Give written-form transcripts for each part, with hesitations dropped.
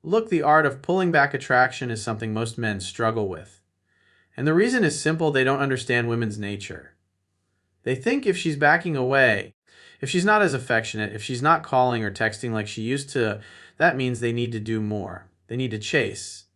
Look, the art of pulling back attraction is something most men struggle with. And the reason is simple: they don't understand women's nature. They think if she's backing away, if she's not as affectionate, if she's not calling or texting like she used to, that means they need to do more. They need to chase.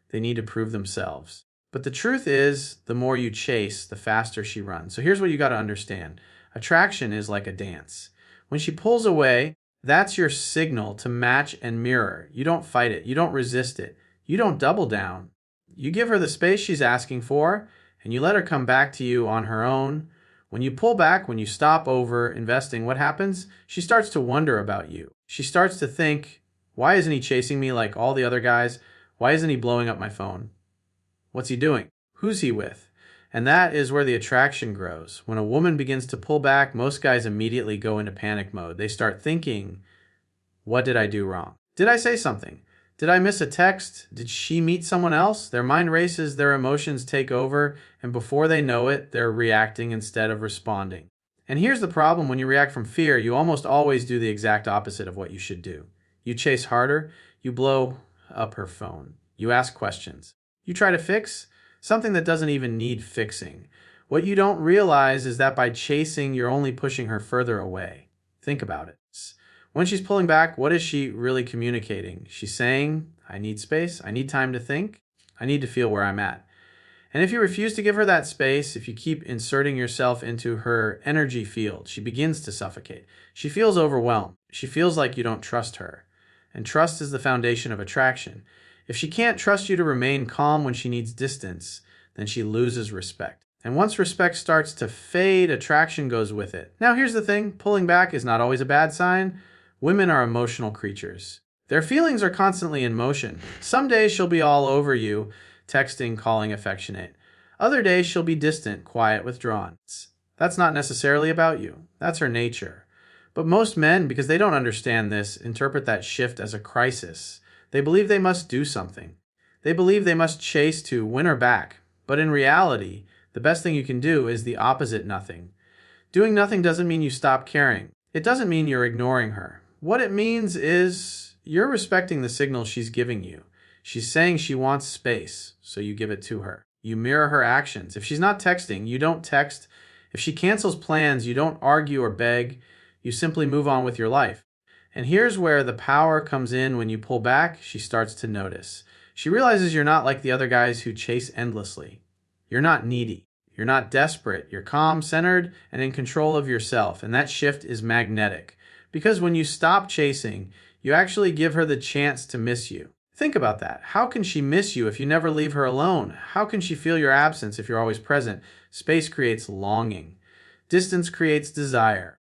They need to prove themselves. But the truth is, the more you chase, the faster she runs. So here's what you got to understand. Attraction is like a dance. When she pulls away, that's your signal to match and mirror. You don't fight it. You don't resist it. You don't double down. You give her the space she's asking for, and you let her come back to you on her own. When you pull back, when you stop over investing, what happens? She starts to wonder about you. She starts to think, why isn't he chasing me like all the other guys? Why isn't he blowing up my phone? What's he doing? Who's he with? And that is where the attraction grows. When a woman begins to pull back, most guys immediately go into panic mode. They start thinking, what did I do wrong? Did I say something? Did I miss a text? Did she meet someone else? Their mind races, their emotions take over, and before they know it, they're reacting instead of responding. And here's the problem: when you react from fear, you almost always do the exact opposite of what you should do. You chase harder, you blow up her phone, you ask questions. You try to fix something that doesn't even need fixing. What you don't realize is that by chasing, you're only pushing her further away. Think about it. When she's pulling back, what is she really communicating? She's saying, I need space, I need time to think, I need to feel where I'm at. And if you refuse to give her that space, if you keep inserting yourself into her energy field, she begins to suffocate. She feels overwhelmed. She feels like you don't trust her. And trust is the foundation of attraction. If she can't trust you to remain calm when she needs distance, then she loses respect. And once respect starts to fade, attraction goes with it. Now here's the thing: pulling back is not always a bad sign. Women are emotional creatures. Their feelings are constantly in motion. Some days she'll be all over you, texting, calling, affectionate. Other days she'll be distant, quiet, withdrawn. That's not necessarily about you. That's her nature. But most men, because they don't understand this, interpret that shift as a crisis. They believe they must do something. They believe they must chase to win her back. But in reality, the best thing you can do is the opposite: nothing. Doing nothing doesn't mean you stop caring. It doesn't mean you're ignoring her. What it means is you're respecting the signal she's giving you. She's saying she wants space, so you give it to her. You mirror her actions. If she's not texting, you don't text. If she cancels plans, you don't argue or beg. You simply move on with your life. And here's where the power comes in. When you pull back, she starts to notice. She realizes you're not like the other guys who chase endlessly. You're not needy. You're not desperate. You're calm, centered, and in control of yourself. And that shift is magnetic. Because when you stop chasing, you actually give her the chance to miss you. Think about that. How can she miss you if you never leave her alone? How can she feel your absence if you're always present? Space creates longing. Distance creates desire.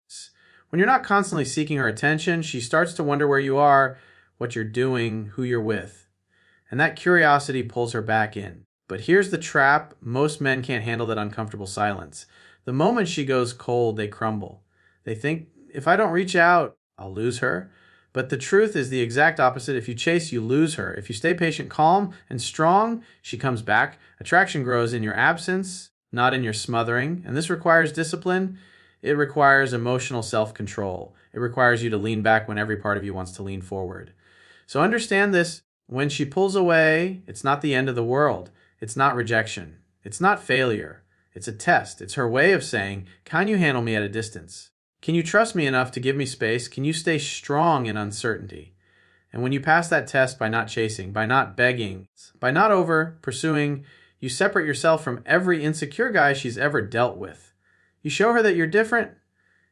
When you're not constantly seeking her attention, she starts to wonder where you are, what you're doing, who you're with. And that curiosity pulls her back in. But here's the trap: most men can't handle that uncomfortable silence. The moment she goes cold, they crumble. They think, if I don't reach out, I'll lose her. But the truth is the exact opposite. If you chase, you lose her. If you stay patient, calm, and strong, she comes back. Attraction grows in your absence, not in your smothering. And this requires discipline. It requires emotional self-control. It requires you to lean back when every part of you wants to lean forward. So understand this: when she pulls away, it's not the end of the world. It's not rejection. It's not failure. It's a test. It's her way of saying, can you handle me at a distance? Can you trust me enough to give me space? Can you stay strong in uncertainty? And when you pass that test by not chasing, by not begging, by not over pursuing, you separate yourself from every insecure guy she's ever dealt with. You show her that you're different.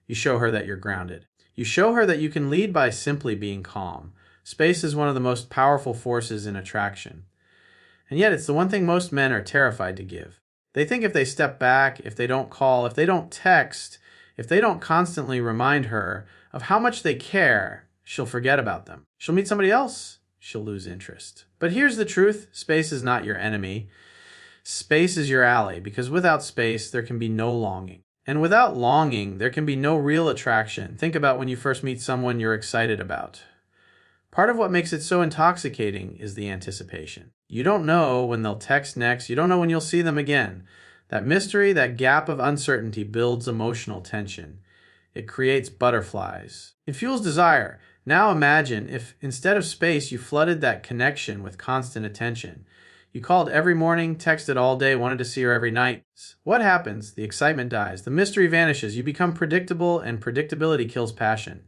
You show her that you're grounded. You show her that you can lead by simply being calm. Space is one of the most powerful forces in attraction. And yet it's the one thing most men are terrified to give. They think if they step back, if they don't call, if they don't text, if they don't constantly remind her of how much they care, she'll forget about them. She'll meet somebody else. She'll lose interest. But here's the truth: space is not your enemy. Space is your ally, because without space, there can be no longing. And without longing, there can be no real attraction. Think about when you first meet someone you're excited about. Part of what makes it so intoxicating is the anticipation. You don't know when they'll text next. You don't know when you'll see them again. That mystery, that gap of uncertainty builds emotional tension. It creates butterflies. It fuels desire. Now imagine if instead of space you flooded that connection with constant attention. You called every morning, texted all day, wanted to see her every night. What happens? The excitement dies, the mystery vanishes, you become predictable, and predictability kills passion.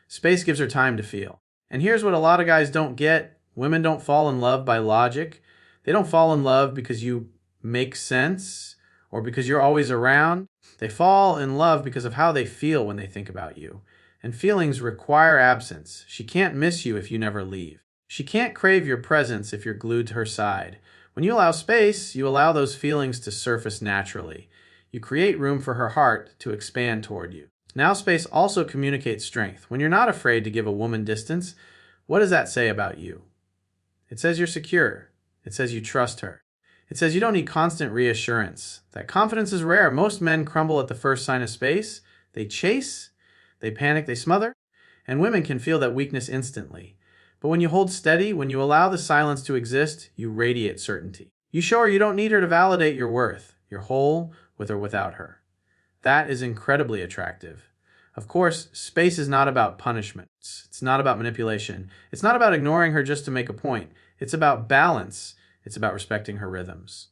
Space gives her time to feel. And here's what a lot of guys don't get. Women don't fall in love by logic. They don't fall in love because you make sense or because you're always around. They fall in love because of how they feel when they think about you. And feelings require absence. She can't miss you if you never leave. She can't crave your presence if you're glued to her side. When you allow space, you allow those feelings to surface naturally. You create room for her heart to expand toward you. Now space also communicates strength. When you're not afraid to give a woman distance, what does that say about you? It says you're secure. It says you trust her. It says you don't need constant reassurance. That confidence is rare. Most men crumble at the first sign of space. They chase, they panic, they smother, and women can feel that weakness instantly. But when you hold steady, when you allow the silence to exist, you radiate certainty. You show her you don't need her to validate your worth. You're whole with or without her. That is incredibly attractive. Of course, space is not about punishment. It's not about manipulation. It's not about ignoring her just to make a point. It's about balance. It's about respecting her rhythms.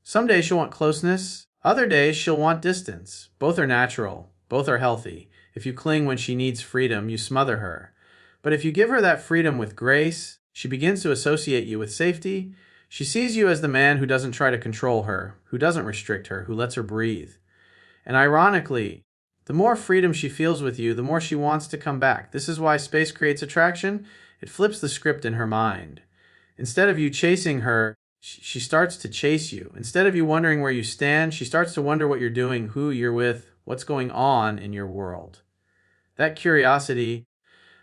Some days she'll want closeness. Other days she'll want distance. Both are natural. Both are healthy. If you cling when she needs freedom, you smother her. But if you give her that freedom with grace, she begins to associate you with safety. She sees you as the man who doesn't try to control her, who doesn't restrict her, who lets her breathe. And ironically, the more freedom she feels with you, the more she wants to come back. This is why space creates attraction. It flips the script in her mind. Instead of you chasing her, she starts to chase you. Instead of you wondering where you stand, she starts to wonder what you're doing, who you're with, what's going on in your world. That curiosity,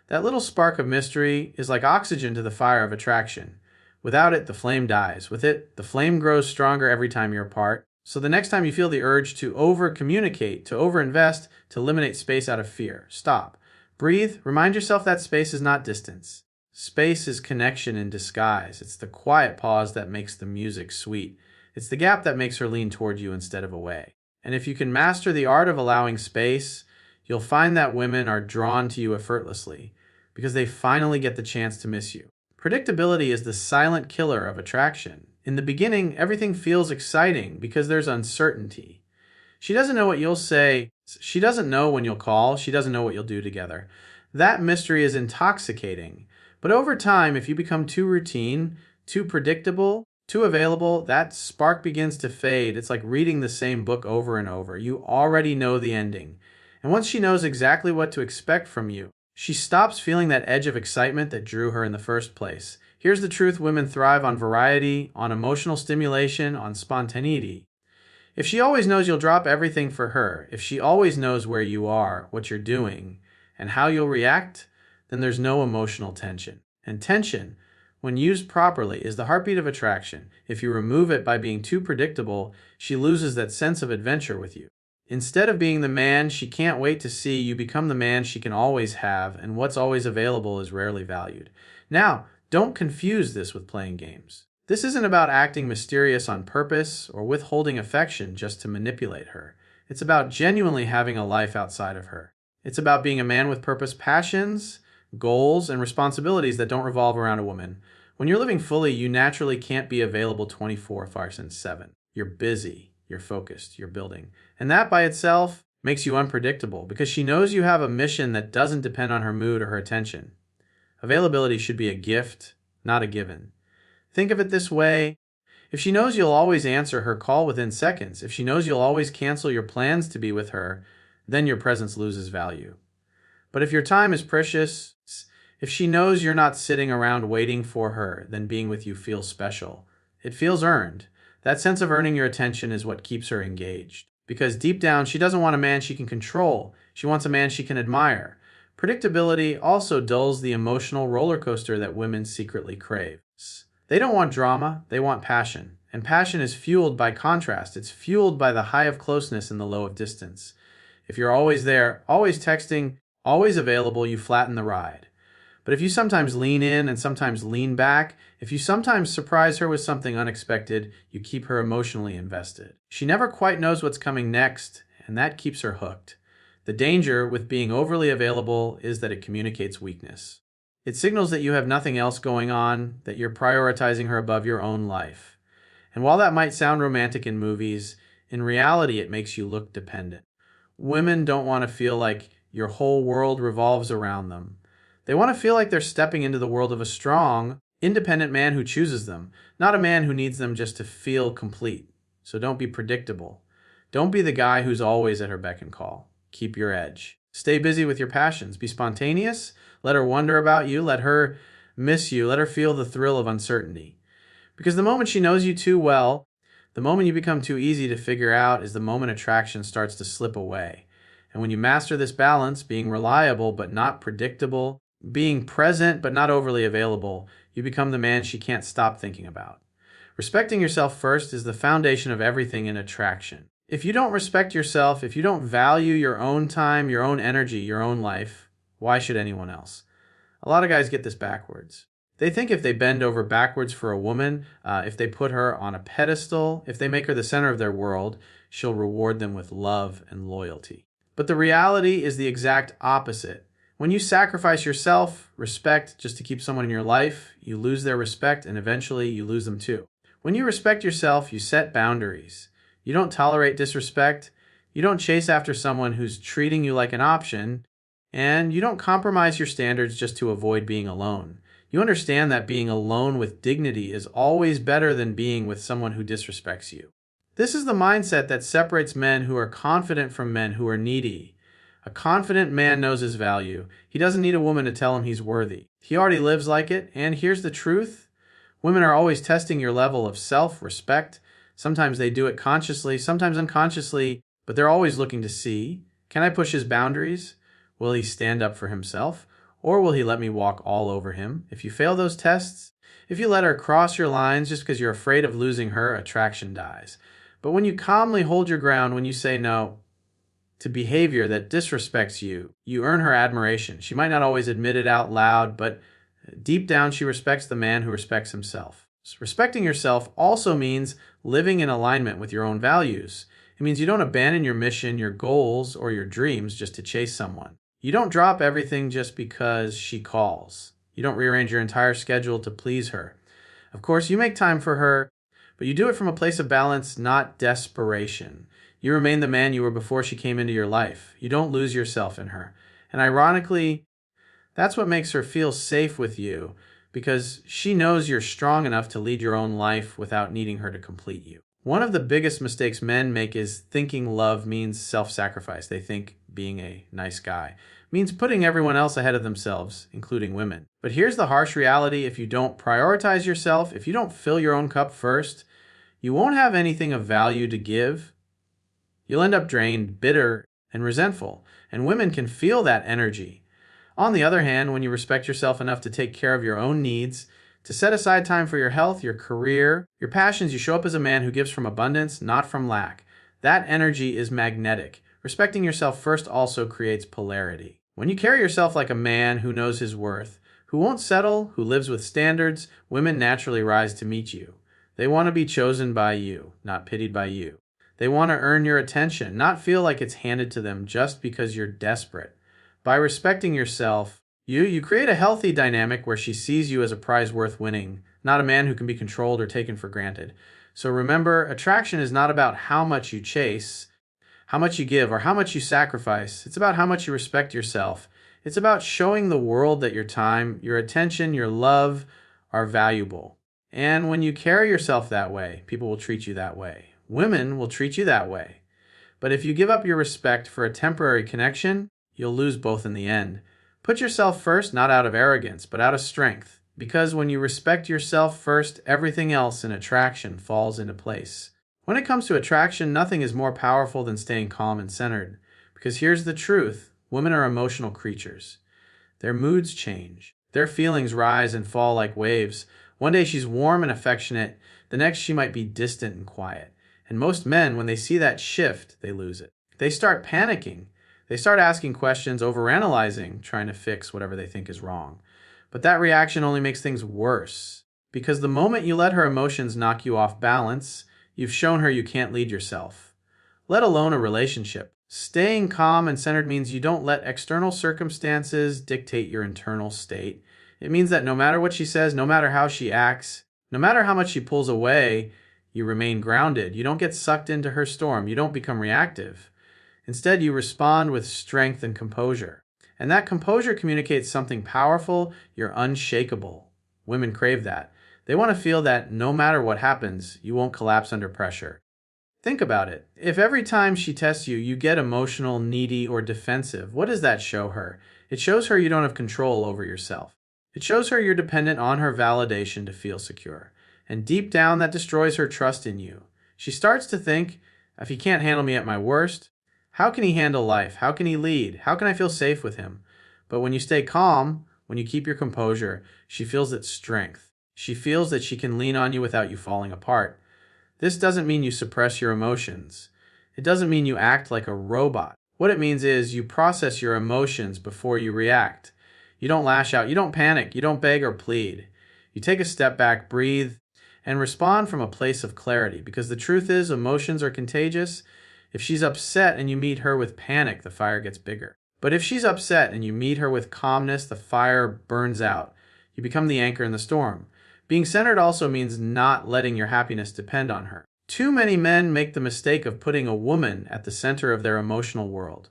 that little spark of mystery is like oxygen to the fire of attraction. Without it, the flame dies. With it, the flame grows stronger every time you're apart. So the next time you feel the urge to over-communicate, to over-invest, to eliminate space out of fear, stop. Breathe. Remind yourself that space is not distance. Space is connection in disguise. It's the quiet pause that makes the music sweet. It's the gap that makes her lean toward you instead of away. And if you can master the art of allowing space, you'll find that women are drawn to you effortlessly because they finally get the chance to miss you. Predictability is the silent killer of attraction. In the beginning, everything feels exciting because there's uncertainty. She doesn't know what you'll say. She doesn't know when you'll call. She doesn't know what you'll do together. That mystery is intoxicating. But over time, if you become too routine, too predictable, too available, that spark begins to fade. It's like reading the same book over and over. You already know the ending. And once she knows exactly what to expect from you, she stops feeling that edge of excitement that drew her in the first place. Here's the truth: women thrive on variety, on emotional stimulation, on spontaneity. If she always knows you'll drop everything for her, if she always knows where you are, what you're doing, and how you'll react, then there's no emotional tension. And tension, when used properly, is the heartbeat of attraction. If you remove it by being too predictable, she loses that sense of adventure with you. Instead of being the man she can't wait to see, you become the man she can always have, and what's always available is rarely valued. Now, don't confuse this with playing games. This isn't about acting mysterious on purpose or withholding affection just to manipulate her. It's about genuinely having a life outside of her. It's about being a man with purpose, passions, goals, and responsibilities that don't revolve around a woman. When you're living fully, you naturally can't be available 24/7. You're busy, you're focused, you're building. And that by itself makes you unpredictable because she knows you have a mission that doesn't depend on her mood or her attention. Availability should be a gift, not a given. Think of it this way. If she knows you'll always answer her call within seconds, if she knows you'll always cancel your plans to be with her, then your presence loses value. But if your time is precious, if she knows you're not sitting around waiting for her, then being with you feels special. It feels earned. That sense of earning your attention is what keeps her engaged. Because deep down, she doesn't want a man she can control. She wants a man she can admire. Predictability also dulls the emotional roller coaster that women secretly crave. They don't want drama, they want passion. And passion is fueled by contrast. It's fueled by the high of closeness and the low of distance. If you're always there, always texting, always available, you flatten the ride. But if you sometimes lean in and sometimes lean back, if you sometimes surprise her with something unexpected, you keep her emotionally invested. She never quite knows what's coming next, and that keeps her hooked. The danger with being overly available is that it communicates weakness. It signals that you have nothing else going on, that you're prioritizing her above your own life. And while that might sound romantic in movies, in reality it makes you look dependent. Women don't want to feel like your whole world revolves around them. They want to feel like they're stepping into the world of a strong, independent man who chooses them, not a man who needs them just to feel complete. So don't be predictable. Don't be the guy who's always at her beck and call. Keep your edge. Stay busy with your passions. Be spontaneous. Let her wonder about you. Let her miss you. Let her feel the thrill of uncertainty. Because the moment she knows you too well, the moment you become too easy to figure out is the moment attraction starts to slip away. And when you master this balance, being reliable but not predictable, being present but not overly available, you become the man she can't stop thinking about. Respecting yourself first is the foundation of everything in attraction. If you don't respect yourself, if you don't value your own time, your own energy, your own life, why should anyone else? A lot of guys get this backwards. They think if they bend over backwards for a woman, if they put her on a pedestal, if they make her the center of their world, she'll reward them with love and loyalty. But the reality is the exact opposite. When you sacrifice yourself, respect, just to keep someone in your life, you lose their respect and eventually you lose them too. When you respect yourself, you set boundaries. You don't tolerate disrespect. You don't chase after someone who's treating you like an option. And you don't compromise your standards just to avoid being alone. You understand that being alone with dignity is always better than being with someone who disrespects you. This is the mindset that separates men who are confident from men who are needy. A confident man knows his value. He doesn't need a woman to tell him he's worthy. He already lives like it, and here's the truth. Women are always testing your level of self-respect. Sometimes they do it consciously, sometimes unconsciously, but they're always looking to see, can I push his boundaries? Will he stand up for himself? Or will he let me walk all over him? If you fail those tests, if you let her cross your lines just because you're afraid of losing her, attraction dies. But when you calmly hold your ground, when you say no to behavior that disrespects you, you earn her admiration. She might not always admit it out loud, but deep down she respects the man who respects himself. So respecting yourself also means living in alignment with your own values. It means you don't abandon your mission, your goals, or your dreams just to chase someone. You don't drop everything just because she calls. You don't rearrange your entire schedule to please her. Of course, you make time for her, but you do it from a place of balance, not desperation. You remain the man you were before she came into your life. You don't lose yourself in her. And ironically, that's what makes her feel safe with you, because she knows you're strong enough to lead your own life without needing her to complete you. One of the biggest mistakes men make is thinking love means self-sacrifice. They think being a nice guy means putting everyone else ahead of themselves, including women. But here's the harsh reality. If you don't prioritize yourself, if you don't fill your own cup first, you won't have anything of value to give. You'll end up drained, bitter, and resentful. And women can feel that energy. On the other hand, when you respect yourself enough to take care of your own needs, to set aside time for your health, your career, your passions, you show up as a man who gives from abundance, not from lack. That energy is magnetic. Respecting yourself first also creates polarity. When you carry yourself like a man who knows his worth, who won't settle, who lives with standards, women naturally rise to meet you. They want to be chosen by you, not pitied by you. They want to earn your attention, not feel like it's handed to them just because you're desperate. By respecting yourself, you create a healthy dynamic where she sees you as a prize worth winning, not a man who can be controlled or taken for granted. So remember, attraction is not about how much you chase, how much you give, or how much you sacrifice. It's about how much you respect yourself. It's about showing the world that your time, your attention, your love are valuable. And when you carry yourself that way, people will treat you that way. Women will treat you that way. But if you give up your respect for a temporary connection, you'll lose both in the end. Put yourself first, not out of arrogance, but out of strength. Because when you respect yourself first, everything else in attraction falls into place. When it comes to attraction, nothing is more powerful than staying calm and centered. Because here's the truth. Women are emotional creatures. Their moods change. Their feelings rise and fall like waves. One day she's warm and affectionate. The next she might be distant and quiet. And most men, when they see that shift, they lose it. They start panicking. They start asking questions, overanalyzing, trying to fix whatever they think is wrong. But that reaction only makes things worse. Because the moment you let her emotions knock you off balance, you've shown her you can't lead yourself, let alone a relationship. Staying calm and centered means you don't let external circumstances dictate your internal state. It means that no matter what she says, no matter how she acts, no matter how much she pulls away, you remain grounded. You don't get sucked into her storm. You don't become reactive. Instead, you respond with strength and composure. And that composure communicates something powerful. You're unshakable. Women crave that. They want to feel that no matter what happens, you won't collapse under pressure. Think about it. If every time she tests you, you get emotional, needy, or defensive, what does that show her? It shows her you don't have control over yourself. It shows her you're dependent on her validation to feel secure. And deep down, that destroys her trust in you. She starts to think, if he can't handle me at my worst, how can he handle life? How can he lead? How can I feel safe with him? But when you stay calm, when you keep your composure, she feels its strength. She feels that she can lean on you without you falling apart. This doesn't mean you suppress your emotions. It doesn't mean you act like a robot. What it means is you process your emotions before you react. You don't lash out, you don't panic, you don't beg or plead. You take a step back, breathe, and respond from a place of clarity. Because the truth is, emotions are contagious. If she's upset and you meet her with panic, the fire gets bigger. But if she's upset and you meet her with calmness, the fire burns out. You become the anchor in the storm. Being centered also means not letting your happiness depend on her. Too many men make the mistake of putting a woman at the center of their emotional world.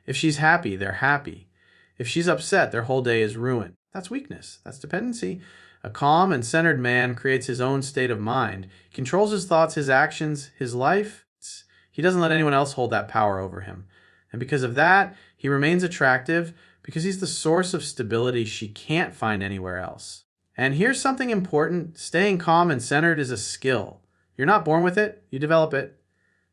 If she's happy, they're happy. If she's upset, their whole day is ruined. That's weakness. That's dependency. A calm and centered man creates his own state of mind. He controls his thoughts, his actions, his life. He doesn't let anyone else hold that power over him. And because of that, he remains attractive because he's the source of stability she can't find anywhere else. And here's something important. Staying calm and centered is a skill. You're not born with it. You develop it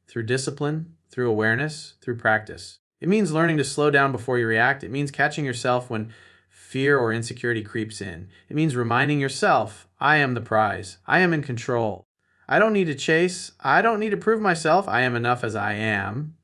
through discipline, through awareness, through practice. It means learning to slow down before you react. It means catching yourself when fear or insecurity creeps in. It means reminding yourself, I am the prize. I am in control. I don't need to chase. I don't need to prove myself. I am enough as I am.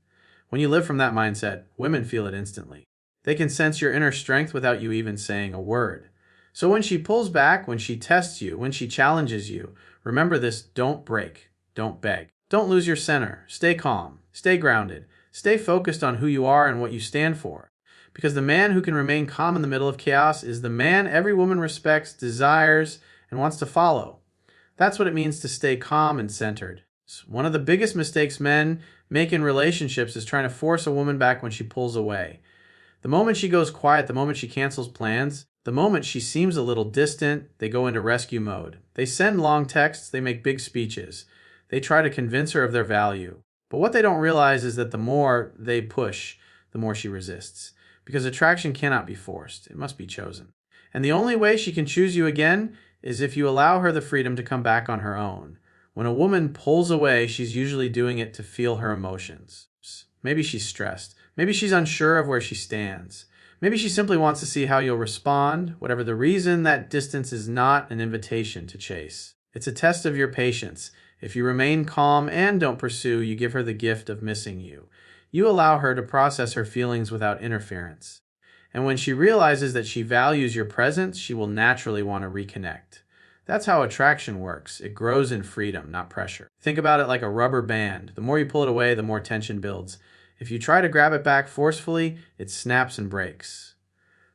When you live from that mindset, women feel it instantly. They can sense your inner strength without you even saying a word. So when she pulls back, when she tests you, when she challenges you, remember this: don't break, don't beg. Don't lose your center. Stay calm, stay grounded, stay focused on who you are and what you stand for. Because the man who can remain calm in the middle of chaos is the man every woman respects, desires, and wants to follow. That's what it means to stay calm and centered. One of the biggest mistakes men make in relationships is trying to force a woman back when she pulls away. The moment she goes quiet, the moment she cancels plans, the moment she seems a little distant, they go into rescue mode. They send long texts, they make big speeches. They try to convince her of their value. But what they don't realize is that the more they push, the more she resists. Because attraction cannot be forced. It must be chosen. And the only way she can choose you again is if you allow her the freedom to come back on her own. When a woman pulls away, she's usually doing it to feel her emotions. Maybe she's stressed. Maybe she's unsure of where she stands. Maybe she simply wants to see how you'll respond. Whatever the reason, that distance is not an invitation to chase. It's a test of your patience. If you remain calm and don't pursue, you give her the gift of missing you. You allow her to process her feelings without interference. And when she realizes that she values your presence, she will naturally want to reconnect. That's how attraction works. It grows in freedom, not pressure. Think about it like a rubber band. The more you pull it away, the more tension builds. If you try to grab it back forcefully, it snaps and breaks.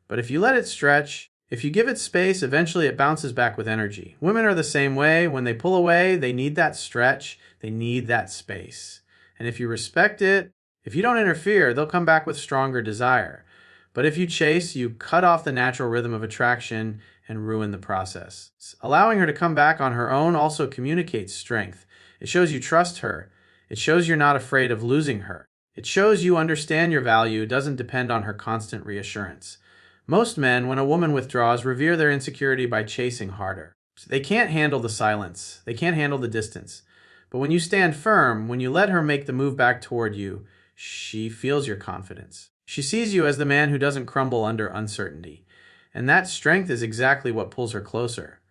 But if you let it stretch, if you give it space, eventually it bounces back with energy. Women are the same way. When they pull away, they need that stretch. They need that space. And if you respect it, if you don't interfere, they'll come back with stronger desire. But if you chase, you cut off the natural rhythm of attraction and ruin the process. Allowing her to come back on her own also communicates strength. It shows you trust her. It shows you're not afraid of losing her. It shows you understand your value doesn't depend on her constant reassurance. Most men, when a woman withdraws, revere their insecurity by chasing harder. They can't handle the silence. They can't handle the distance. But when you stand firm, when you let her make the move back toward you, she feels your confidence. She sees you as the man who doesn't crumble under uncertainty. And that strength is exactly what pulls her closer.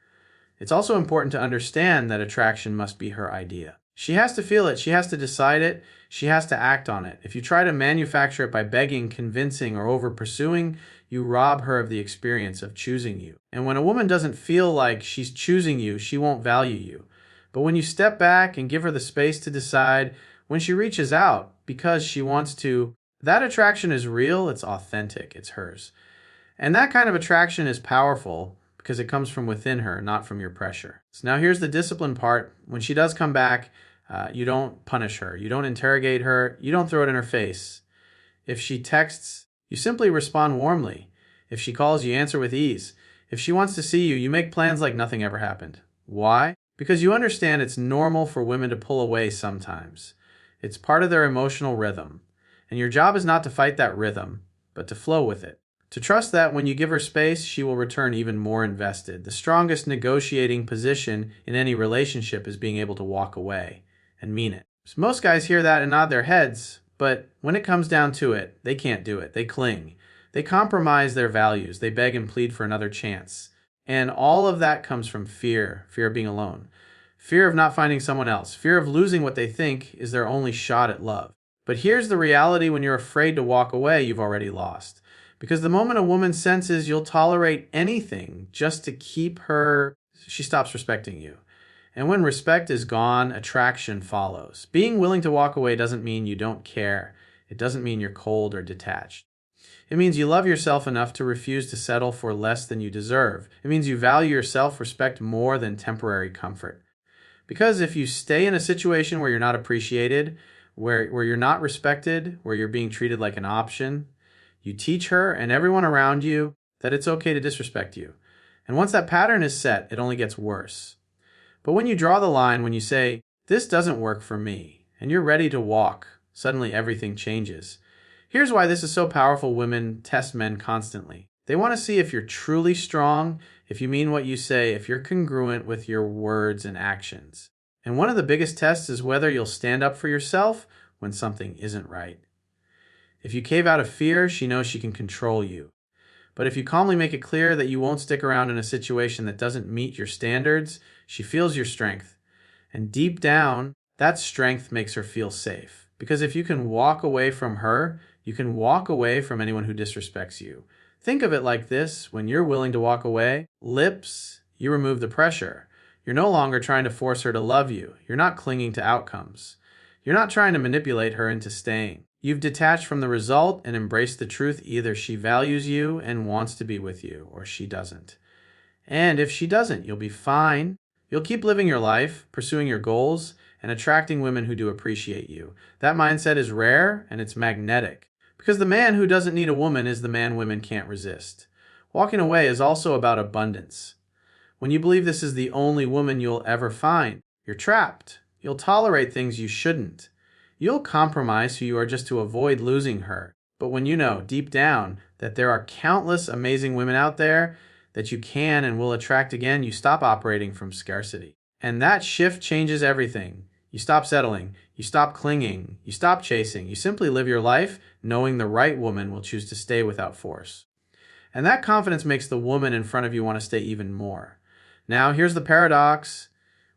It's also important to understand that attraction must be her idea. She has to feel it. She has to decide it. She has to act on it. If you try to manufacture it by begging, convincing, or over-pursuing, you rob her of the experience of choosing you. And when a woman doesn't feel like she's choosing you, she won't value you. But when you step back and give her the space to decide, when she reaches out because she wants to, That attraction is real, it's authentic, it's hers. And that kind of attraction is powerful because it comes from within her, not from your pressure. So now here's the discipline part. When she does come back, you don't punish her, you don't interrogate her, you don't throw it in her face. If she texts, you simply respond warmly. If she calls, you answer with ease. If she wants to see you, you make plans like nothing ever happened. Why? Because you understand it's normal for women to pull away sometimes. It's part of their emotional rhythm. And your job is not to fight that rhythm, but to flow with it. To trust that when you give her space, she will return even more invested. The strongest negotiating position in any relationship is being able to walk away and mean it. So most guys hear that and nod their heads, but when it comes down to it, they can't do it. They cling. They compromise their values. They beg and plead for another chance. And all of that comes from fear of being alone, fear of not finding someone else, fear of losing what they think is their only shot at love. But here's the reality: when you're afraid to walk away, you've already lost. Because the moment a woman senses you'll tolerate anything just to keep her, she stops respecting you. And when respect is gone, attraction follows. Being willing to walk away doesn't mean you don't care. It doesn't mean you're cold or detached. It means you love yourself enough to refuse to settle for less than you deserve. It means you value your self-respect more than temporary comfort. Because if you stay in a situation where you're not appreciated, where you're not respected, where you're being treated like an option, you teach her and everyone around you that it's okay to disrespect you. And once that pattern is set, it only gets worse. But when you draw the line, when you say, this doesn't work for me, and you're ready to walk, suddenly everything changes. Here's why this is so powerful. Women test men constantly. They want to see if you're truly strong, if you mean what you say, if you're congruent with your words and actions. And one of the biggest tests is whether you'll stand up for yourself when something isn't right. If you cave out of fear, she knows she can control you. But if you calmly make it clear that you won't stick around in a situation that doesn't meet your standards, she feels your strength. And deep down, that strength makes her feel safe. Because if you can walk away from her, you can walk away from anyone who disrespects you. Think of it like this: when you're willing to walk away, lips, you remove the pressure. You're no longer trying to force her to love you. You're not clinging to outcomes. You're not trying to manipulate her into staying. You've detached from the result and embraced the truth: either she values you and wants to be with you, or she doesn't. And if she doesn't, you'll be fine. You'll keep living your life, pursuing your goals, and attracting women who do appreciate you. That mindset is rare and it's magnetic. Because the man who doesn't need a woman is the man women can't resist. Walking away is also about abundance. When you believe this is the only woman you'll ever find, you're trapped. You'll tolerate things you shouldn't. You'll compromise who you are just to avoid losing her. But when you know deep down that there are countless amazing women out there that you can and will attract again, you stop operating from scarcity. And that shift changes everything. You stop settling. You stop clinging. You stop chasing. You simply live your life knowing the right woman will choose to stay without force. And that confidence makes the woman in front of you want to stay even more. Now, here's the paradox.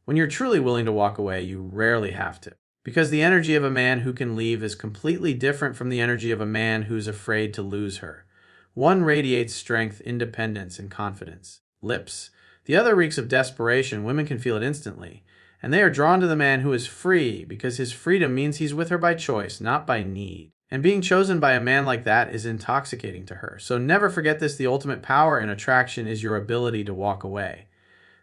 When you're truly willing to walk away, you rarely have to. Because the energy of a man who can leave is completely different from the energy of a man who's afraid to lose her. One radiates strength, independence, and confidence. Lips. The other reeks of desperation. Women can feel it instantly. And they are drawn to the man who is free, because his freedom means he's with her by choice, not by need. And being chosen by a man like that is intoxicating to her. So never forget this: the ultimate power in attraction is your ability to walk away.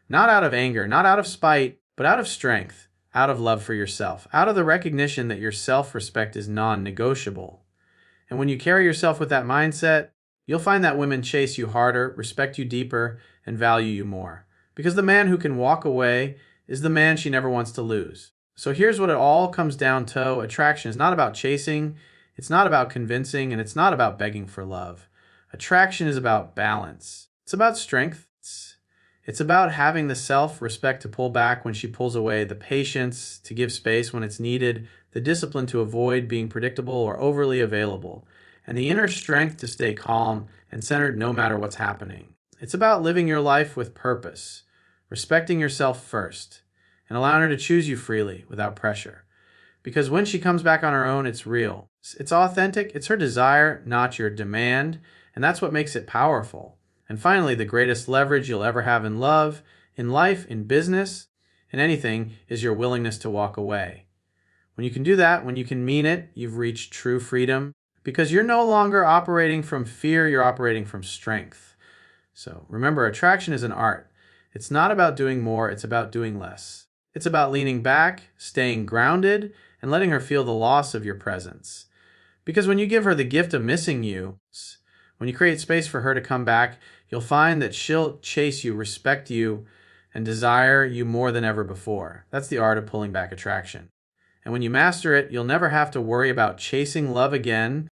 Not out of anger, not out of spite, but out of strength, out of love for yourself, out of the recognition that your self-respect is non-negotiable. And when you carry yourself with that mindset, you'll find that women chase you harder, respect you deeper, and value you more. Because the man who can walk away is the man she never wants to lose. So here's what it all comes down to. Attraction is not about chasing, it's not about convincing, and it's not about begging for love. Attraction is about balance. It's about strength. It's about having the self-respect to pull back when she pulls away, the patience to give space when it's needed, the discipline to avoid being predictable or overly available, and the inner strength to stay calm and centered no matter what's happening. It's about living your life with purpose, respecting yourself first, and allowing her to choose you freely without pressure. Because when she comes back on her own, it's real. It's authentic. It's her desire, not your demand, and that's what makes it powerful. And finally, the greatest leverage you'll ever have in love, in life, in business, in anything, is your willingness to walk away. When you can do that, when you can mean it, you've reached true freedom, because you're no longer operating from fear, you're operating from strength. So remember, attraction is an art. It's not about doing more, it's about doing less. It's about leaning back, staying grounded, and letting her feel the loss of your presence. Because when you give her the gift of missing you, when you create space for her to come back, you'll find that she'll chase you, respect you, and desire you more than ever before. That's the art of pulling back attraction. And when you master it, you'll never have to worry about chasing love again